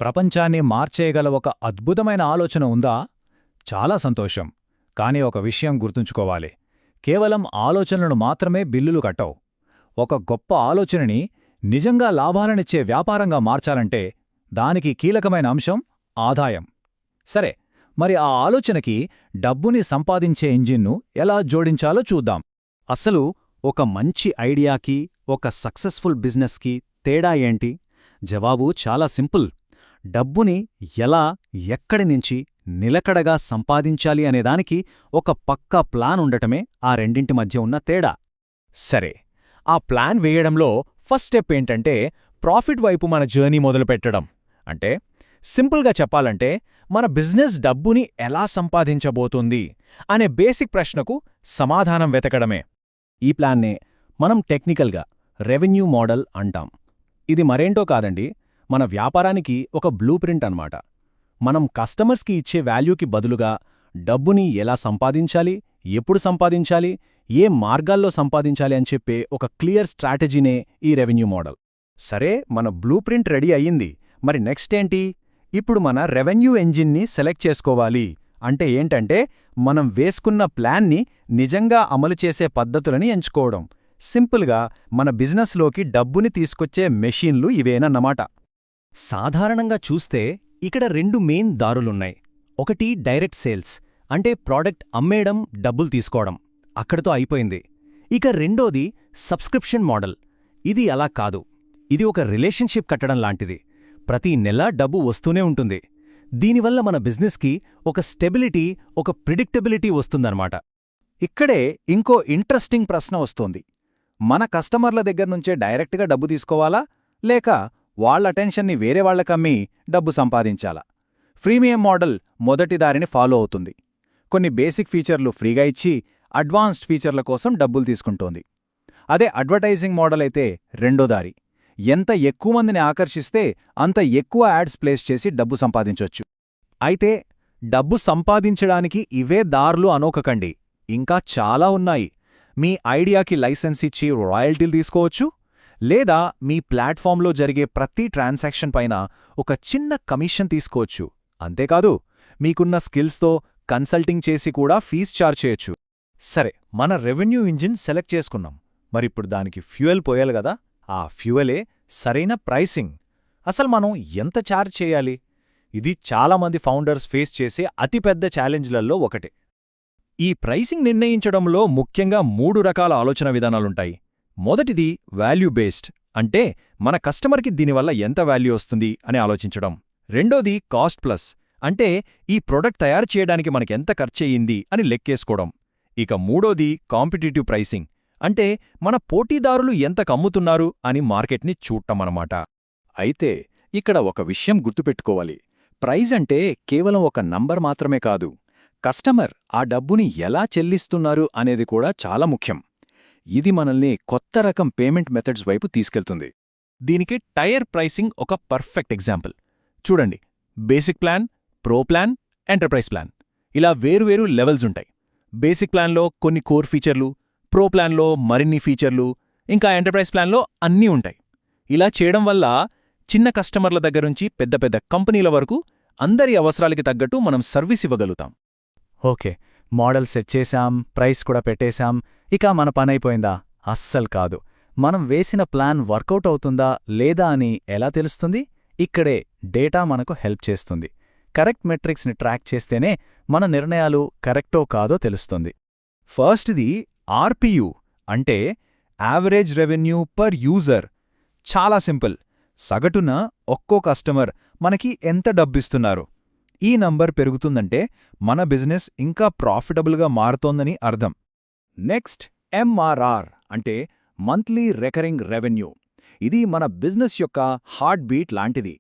ప్రపంచాన్ని మార్చేయగల ఒక అద్భుతమైన ఆలోచన ఉందా? చాలా సంతోషం. కానీ ఒక విషయం గుర్తుంచుకోవాలి. కేవలం ఆలోచనలను మాత్రమే బిల్లులు కట్టవు. ఒక గొప్ప ఆలోచనని నిజంగా లాభాలనిచ్చే వ్యాపారంగా మార్చాలంటే దానికి కీలకమైన అంశం ఆదాయం. సరే, మరి ఆ ఆలోచనకి డబ్బుని సంపాదించే ఇంజిన్ను ఎలా జోడించాలో చూద్దాం. అసలు ఒక మంచి ఐడియాకి, ఒక సక్సెస్ఫుల్ బిజినెస్కి తేడా ఏంటి? జవాబు చాలా సింపుల్. డబ్బుని ఎలా, ఎక్కడి నుంచి నిలకడగా సంపాదించాలి అనేదానికి ఒక పక్కా ప్లాన్ ఉండటమే ఆ రెండింటి మధ్య ఉన్న తేడా. సరే, ఆ ప్లాన్ వేయడంలో ఫస్ట్ స్టెప్ ఏంటంటే ప్రాఫిట్ వైపు మన జర్నీ మొదలుపెట్టడం. అంటే సింపుల్గా చెప్పాలంటే మన బిజినెస్ డబ్బుని ఎలా సంపాదించబోతుంది అనే బేసిక్ ప్రశ్నకు సమాధానం వెతకడమే. ఈ ప్లాన్నే మనం టెక్నికల్గా రెవెన్యూ మోడల్ అంటాం. ఇది మరేంటో కాదండి, మన వ్యాపారానికి ఒక బ్లూ ప్రింట్ అన్నమాట. మనం కస్టమర్స్కి ఇచ్చే వాల్యూకి బదులుగా డబ్బుని ఎలా సంపాదించాలి, ఎప్పుడు సంపాదించాలి, ఏ మార్గాల్లో సంపాదించాలి అని చెప్పే ఒక క్లియర్ స్ట్రాటజీనే ఈ రెవెన్యూ మోడల్. సరే, మన బ్లూ ప్రింట్ రెడీ అయ్యింది. మరి నెక్స్ట్ ఏంటి? ఇప్పుడు మన రెవెన్యూ ఎంజిన్ని సెలెక్ట్ చేసుకోవాలి. అంటే ఏంటంటే మనం వేసుకున్న ప్లాన్ని నిజంగా అమలు చేసే పద్ధతులని ఎంచుకోవడం. సింపుల్గా మన బిజినెస్లోకి డబ్బుని తీసుకొచ్చే మెషీన్లు ఇవేనన్నమాట. సాధారణంగా చూస్తే ఇక్కడ రెండు మెయిన్ దారులున్నాయి. ఒకటి డైరెక్ట్ సేల్స్, అంటే ప్రోడక్ట్ అమ్మేయడం, డబ్బులు తీసుకోవడం, అక్కడితో అయిపోయింది. ఇక రెండోది సబ్స్క్రిప్షన్ మోడల్. ఇది అలా కాదు, ఇది ఒక రిలేషన్షిప్ కట్టడం లాంటిది. ప్రతి నెలా డబ్బు వస్తూనే ఉంటుంది. దీనివల్ల మన బిజినెస్కి ఒక స్టెబిలిటీ, ఒక ప్రిడిక్టబిలిటీ వస్తుందన్నమాట. ఇక్కడే ఇంకో ఇంట్రెస్టింగ్ ప్రశ్న వస్తోంది. మన కస్టమర్ల దగ్గర్నుంచే డైరెక్ట్గా డబ్బు తీసుకోవాలా, లేక వాళ్ళ అటెన్షన్ని వేరే వాళ్లకమ్మి డబ్బు సంపాదించాలా? ఫ్రీమియం మోడల్ మొదటి దారిని ఫాలో అవుతుంది. కొన్ని బేసిక్ ఫీచర్లు ఫ్రీగా ఇచ్చి అడ్వాన్స్డ్ ఫీచర్ల కోసం డబ్బులు తీసుకుంటోంది. అదే అడ్వర్టైజింగ్ మోడల్ అయితే రెండో దారి. ఎంత ఎక్కువ మందిని ఆకర్షిస్తే అంత ఎక్కువ యాడ్స్ ప్లేస్ చేసి డబ్బు సంపాదించొచ్చు. అయితే డబ్బు సంపాదించడానికి ఇవే దారులు అనోకకండి. ఇంకా చాలా ఉన్నాయి. మీ ఐడియాకి లైసెన్స్ ఇచ్చి రాయల్టీలు తీసుకోవచ్చు, లేదా మీ ప్లాట్ఫామ్లో జరిగే ప్రతి ట్రాన్సాక్షన్ పైన ఒక చిన్న కమిషన్ తీసుకోవచ్చు. అంతేకాదు, మీకున్న స్కిల్స్తో కన్సల్టింగ్ చేసి కూడా ఫీజ్ చార్జ్ చేయొచ్చు. సరే, మన రెవెన్యూ ఇంజిన్ సెలెక్ట్ చేసుకున్నాం. మరిప్పుడు దానికి ఫ్యూయల్ పోయాలి గదా. ఆ ఫ్యూయలే సరైన ప్రైసింగ్. అసలు మనం ఎంత ఛార్జ్ చేయాలి? ఇది చాలామంది ఫౌండర్స్ ఫేస్ చేసే అతిపెద్ద ఛాలెంజ్లలో ఒకటి. ఈ ప్రైసింగ్ నిర్ణయించడంలో ముఖ్యంగా 3 రకాల ఆలోచన విధానాలుంటాయి. మొదటిది వాల్యూ బేస్డ్, అంటే మన కస్టమర్కి దీనివల్ల ఎంత వాల్యూ వస్తుంది అని ఆలోచించడం. రెండోది కాస్ట్ ప్లస్, అంటే ఈ ప్రొడక్ట్ తయారు చేయడానికి మనకెంత ఖర్చయింది అని లెక్కేసుకోవడం. ఇక మూడోది కాంపిటీటివ్ ప్రైసింగ్, అంటే మన పోటీదారులు ఎంత కమ్ముతున్నారు అని మార్కెట్ని చూడటమన్నమాట. అయితే ఇక్కడ ఒక విషయం గుర్తుపెట్టుకోవాలి. ప్రైజ్ అంటే కేవలం ఒక నంబర్ మాత్రమే కాదు. కస్టమర్ ఆ డబ్బుని ఎలా చెల్లిస్తున్నారు అనేది కూడా చాలా ముఖ్యం. ఇది మనల్ని కొత్త రకం పేమెంట్ మెథడ్స్ వైపు తీసుకెళ్తుంది. దీనికి టైర్ ప్రైసింగ్ ఒక పర్ఫెక్ట్ ఎగ్జాంపుల్. చూడండి, basic plan, pro plan, enterprise plan, ఇలా వేరువేరు లెవెల్స్ ఉంటాయి. బేసిక్ ప్లాన్లో కొన్ని కోర్ ఫీచర్లు, ప్రో ప్లాన్లో మరిన్ని ఫీచర్లు, ఇంకా ఎంటర్ప్రైజ్ ప్లాన్లో అన్నీ ఉంటాయి. ఇలా చేయడం వల్ల చిన్న కస్టమర్ల దగ్గరుంచి పెద్ద పెద్ద కంపెనీల వరకు అందరి అవసరాలకి తగ్గట్టు మనం సర్వీస్ ఇవ్వగలుగుతాం. ఓకే, మోడల్ సెట్ చేశాం, ప్రైస్ కూడా పెట్టేశాం, ఇక మన పనైపోయిందా? అస్సలు కాదు. మనం వేసిన ప్లాన్ వర్కౌట్ అవుతుందా లేదా అని ఎలా తెలుస్తుంది? ఇక్కడే డేటా మనకు హెల్ప్ చేస్తుంది. కరెక్ట్ మెట్రిక్స్ని ట్రాక్ చేస్తేనే మన నిర్ణయాలు కరెక్టో కాదో తెలుస్తుంది. ఫస్ట్ది ఆర్పియు, అంటే యావరేజ్ రెవెన్యూ పర్ యూజర్. చాలా సింపుల్. సగటున ఒక్కో కస్టమర్ మనకి ఎంత డబ్బిస్తున్నారు. ఈ నంబర్ పెరుగుతుందంటే మన బిజినెస్ ఇంకా ప్రాఫిటబుల్గా మారుతోందని అర్థం. నెక్స్ట్ ఎంఆర్ఆర్, అంటే మంత్లీ రికరింగ్ రెవెన్యూ. ఇది మన బిజినెస్ యొక్క హార్ట్ బీట్ లాంటిది.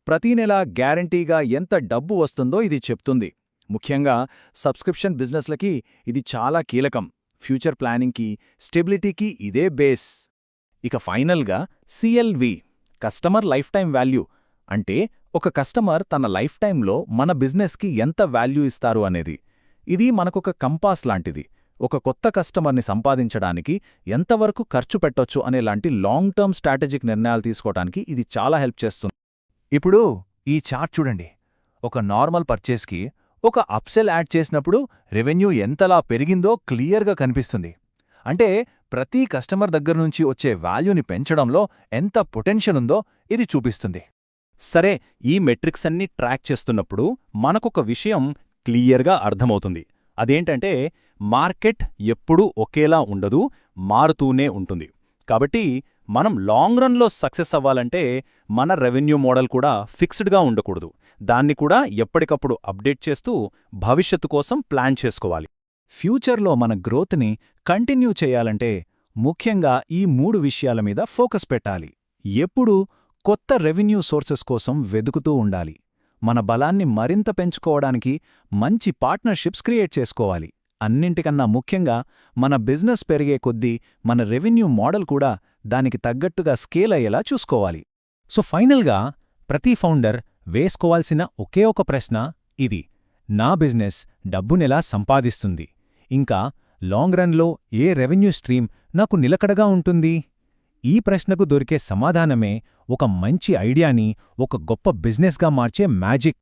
ప్రతీ నెలా గ్యారంటీగా ఎంత డబ్బు వస్తుందో ఇది చెప్తుంది. ముఖ్యంగా సబ్స్క్రిప్షన్ బిజినెస్లకి ఇది చాలా కీలకం. ఫ్యూచర్ ప్లానింగ్కి, స్టెబిలిటీకి ఇదే బేస్. ఇక ఫైనల్గా CLV, customer life time value, అంటే ఒక కస్టమర్ తన లైఫ్ టైంలో మన బిజినెస్కి ఎంత వాల్యూ ఇస్తారు అనేది. ఇది మనకొక కంపాస్ లాంటిది. ఒక కొత్త కస్టమర్ని సంపాదించడానికి ఎంతవరకు ఖర్చు పెట్టొచ్చు అనేలాంటి లాంగ్ టర్మ్ స్ట్రాటజిక్ నిర్ణయాలు తీసుకోవడానికి ఇది చాలా హెల్ప్ చేస్తుంది. ఇప్పుడు ఈ చార్ట్ చూడండి. ఒక నార్మల్ పర్చేస్కి ఒక అప్సెల్ యాడ్ చేసినప్పుడు రెవెన్యూ ఎంతలా పెరిగిందో క్లియర్గా కనిపిస్తుంది. అంటే ప్రతి కస్టమర్ దగ్గర్నుంచి వచ్చే వాల్యూని పెంచడంలో ఎంత పొటెన్షియల్ ఉందో ఇది చూపిస్తుంది. సరే, ఈ మెట్రిక్స్ అన్ని ట్రాక్ చేస్తున్నప్పుడు మనకొక విషయం క్లియర్గా అర్థమవుతుంది. అదేంటంటే మార్కెట్ ఎప్పుడూ ఒకేలా ఉండదు, మారుతూనే ఉంటుంది. కాబట్టి మనం లాంగ్ రన్లో సక్సెస్ అవ్వాలంటే మన రెవెన్యూ మోడల్ కూడా ఫిక్స్డ్గా ఉండకూడదు. దాన్ని కూడా ఎప్పటికప్పుడు అప్డేట్ చేస్తూ భవిష్యత్తు కోసం ప్లాన్ చేసుకోవాలి. ఫ్యూచర్లో మన గ్రోత్ని కంటిన్యూ చేయాలంటే ముఖ్యంగా ఈ 3 విషయాల మీద ఫోకస్ పెట్టాలి. ఎప్పుడూ కొత్త రెవెన్యూ సోర్సెస్ కోసం వెదుకుతూ ఉండాలి. మన బలాన్ని మరింత పెంచుకోవడానికి మంచి పార్ట్నర్షిప్స్ క్రియేట్ చేసుకోవాలి. అన్నింటికన్నా ముఖ్యంగా మన బిజినెస్ పెరిగే కొద్దీ మన రెవెన్యూ మోడల్ కూడా దానికి తగ్గట్టుగా స్కేల్ అయ్యేలా చూసుకోవాలి. సో ఫైనల్గా ప్రతి ఫౌండర్ వేసుకోవాల్సిన ఒకే ఒక ప్రశ్న ఇది: నా బిజినెస్ డబ్బునెలా సంపాదిస్తుంది? ఇంకా లాంగ్ రన్లో ఏ రెవెన్యూ స్ట్రీమ్ నాకు నిలకడగా ఉంటుంది? ఈ ప్రశ్నకు దొరికే సమాధానమే ఒక మంచి ఐడియాని ఒక గొప్ప బిజినెస్గా మార్చే మ్యాజిక్.